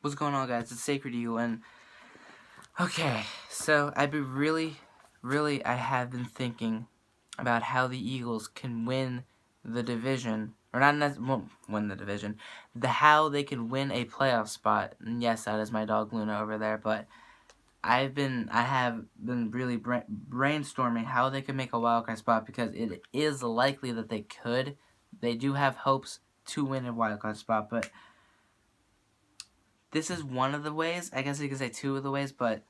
What's going on, guys? It's Sacred Eagle, and okay, so I have been thinking about how the Eagles can win the division, or won't win the division, how they can win a playoff spot. And yes, that is my dog Luna over there, but I have been really brainstorming how they could make a wildcard spot because it is likely that they could. They do have hopes to win a wildcard spot, but this is one of the ways. I guess you could say two of the ways, but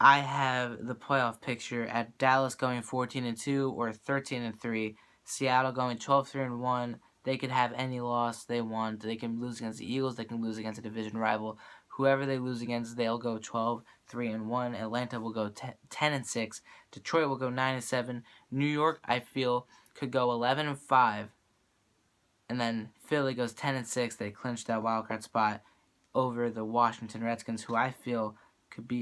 I have the playoff picture at Dallas going 14-2 or 13-3, Seattle going 12-3-1. They could have any loss they want. They can lose against the Eagles. They can lose against a division rival. Whoever they lose against, they'll go 12-3-1. Atlanta will go 10-6. Detroit will go 9-7. New York, I feel, could go 11-5. And then Philly goes 10-6. They clinch that wild card spot over the Washington Redskins, who I feel could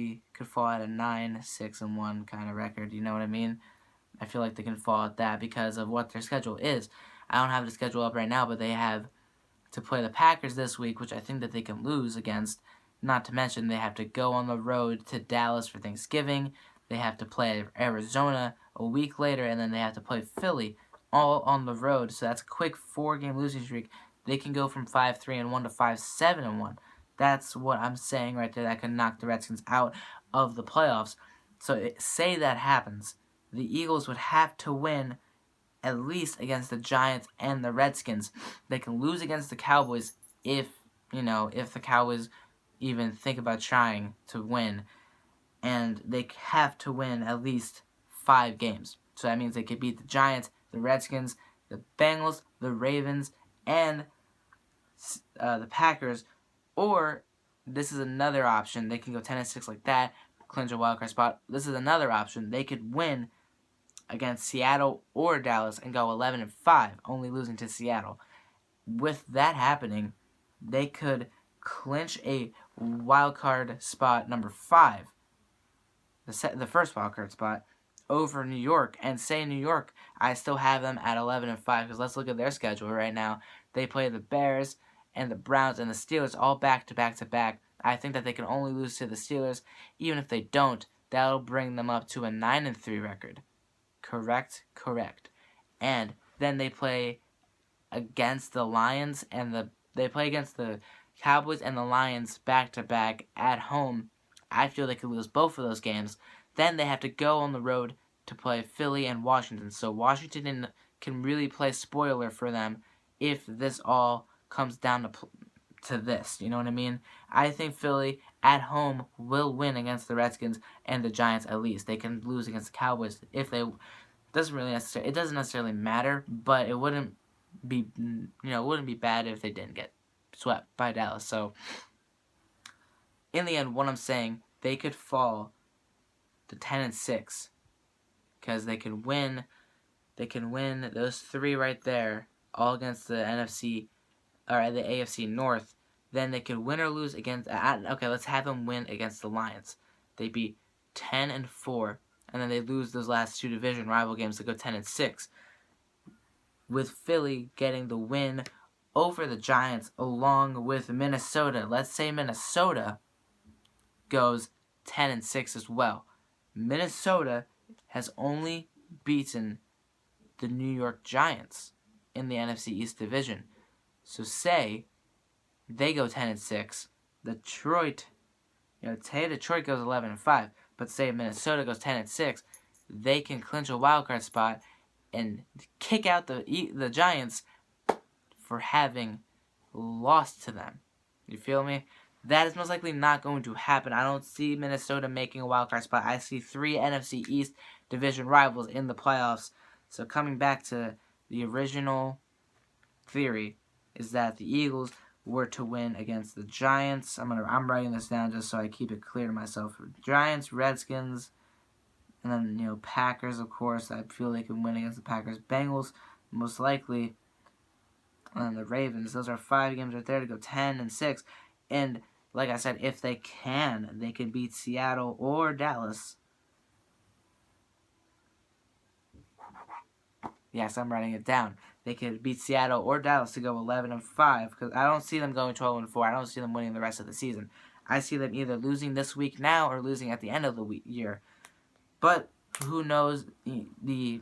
fall at a 9-6-1 kind of record. You know what I mean? I feel like they can fall at that because of what their schedule is. I don't have the schedule up right now, but they have to play the Packers this week, which I think that they can lose against. Not to mention they have to go on the road to Dallas for Thanksgiving. They have to play Arizona a week later, and then they have to play Philly all on the road. So that's a quick 4-game losing streak. They can go from 5-3-1 to 5-7-1. That's what I'm saying right there. That can knock the Redskins out of the playoffs. So say that happens. The Eagles would have to win at least against the Giants and the Redskins. They can lose against the Cowboys if the Cowboys even think about trying to win. And they have to win at least 5 games. So that means they could beat the Giants, the Redskins, the Bengals, the Ravens, and the Packers. Or this is another option. They can go 10-6 like that, clinch a wildcard spot. This is another option. They could win against Seattle or Dallas and go 11-5, only losing to Seattle. With that happening, they could clinch a wildcard spot number 5, the first wildcard spot, over New York. And say New York, I still have them at 11-5 because let's look at their schedule right now. They play the Bears and the Browns and the Steelers all back to back to back. I think that they can only lose to the Steelers. Even if they don't, that'll bring them up to a 9-3 record. Correct. And then they play against the Lions and they play against the Cowboys and the Lions back to back at home. I feel they could lose both of those games. Then they have to go on the road to play Philly and Washington. So Washington can really play spoiler for them if this all comes down to this. You know what I mean? I think Philly at home will win against the Redskins and the Giants at least. They can lose against the Cowboys if they. It doesn't necessarily matter, but it wouldn't be bad if they didn't get swept by Dallas. So in the end, what I'm saying, they could fall to 10-6 because they can win. They can win those 3 right there, all against the NFC or the AFC North. Then they could win or lose against. Okay, let's have them win against the Lions. They'd be 10-4, and then they lose those last 2 division rival games to go 10-6. With Philly getting the win over the Giants along with Minnesota. Let's say Minnesota goes 10-6 as well. Minnesota has only beaten the New York Giants in the NFC East division. So say they go 10-6, Detroit, say Detroit goes 11-5, but say Minnesota goes 10-6, they can clinch a wildcard spot and kick out the Giants for having lost to them. You feel me? That is most likely not going to happen. I don't see Minnesota making a wildcard spot. I see 3 NFC East division rivals in the playoffs. So coming back to the original theory is that the Eagles were to win against the Giants. I'm writing this down just so I keep it clear to myself. Giants, Redskins, and then Packers, of course. I feel they can win against the Packers. Bengals, most likely, and the Ravens. Those are 5 games right there to go 10-6. And like I said, if they can beat Seattle or Dallas. Yes, I'm writing it down. they could beat Seattle or Dallas to go 11-5, because I don't see them going 12-4. I don't see them winning the rest of the season. I see them either losing this week now or losing at the end of the year. But who knows? The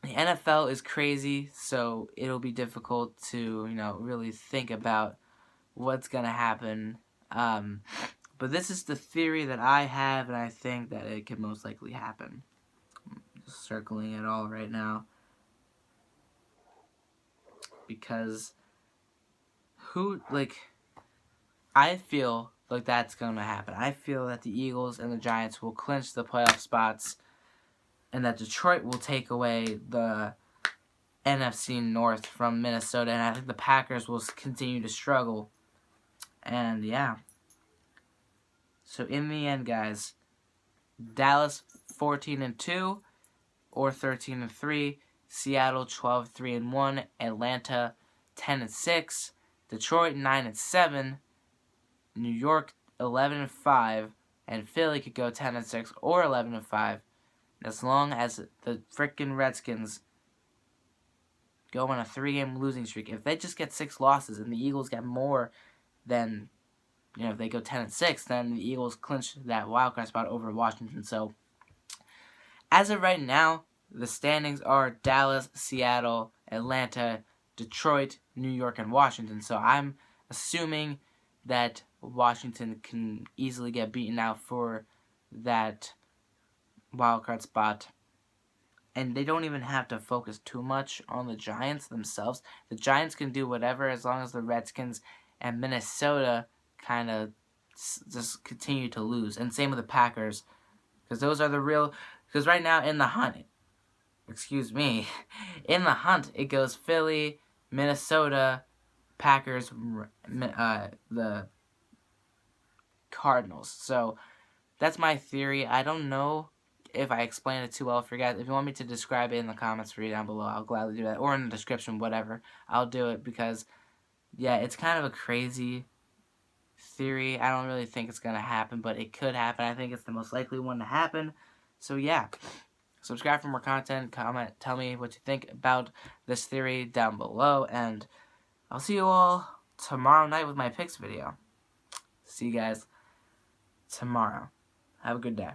NFL is crazy, so it'll be difficult to really think about what's gonna happen. But this is the theory that I have, and I think that it could most likely happen. I'm just circling it all right now, because I feel like that's gonna happen. I feel that the Eagles and the Giants will clinch the playoff spots, and that Detroit will take away the NFC North from Minnesota, and I think the Packers will continue to struggle. And yeah. So in the end, guys, Dallas 14-2 or 13-3, Seattle 12-3-1, Atlanta 10-6, Detroit 9-7, New York 11-5, and Philly could go 10-6 or 11-5, as long as the frickin' Redskins go on a 3-game losing streak. If they just get 6 losses and the Eagles get more than, if they go 10-6, then the Eagles clinch that wildcard spot over Washington. So, as of right now, the standings are Dallas, Seattle, Atlanta, Detroit, New York, and Washington. So I'm assuming that Washington can easily get beaten out for that wildcard spot. And they don't even have to focus too much on the Giants themselves. The Giants can do whatever as long as the Redskins and Minnesota kind of just continue to lose. And same with the Packers. Because those are the real... Because right now in the hunt... in the hunt, it goes Philly, Minnesota, Packers, the Cardinals. So, that's my theory. I don't know if I explained it too well for you guys. If you want me to describe it in the comments, read down below. I'll gladly do that. Or in the description, whatever. I'll do it because, yeah, it's kind of a crazy theory. I don't really think it's going to happen, but it could happen. I think it's the most likely one to happen. So, yeah. Subscribe for more content, comment, tell me what you think about this theory down below, and I'll see you all tomorrow night with my picks video. See you guys tomorrow. Have a good day.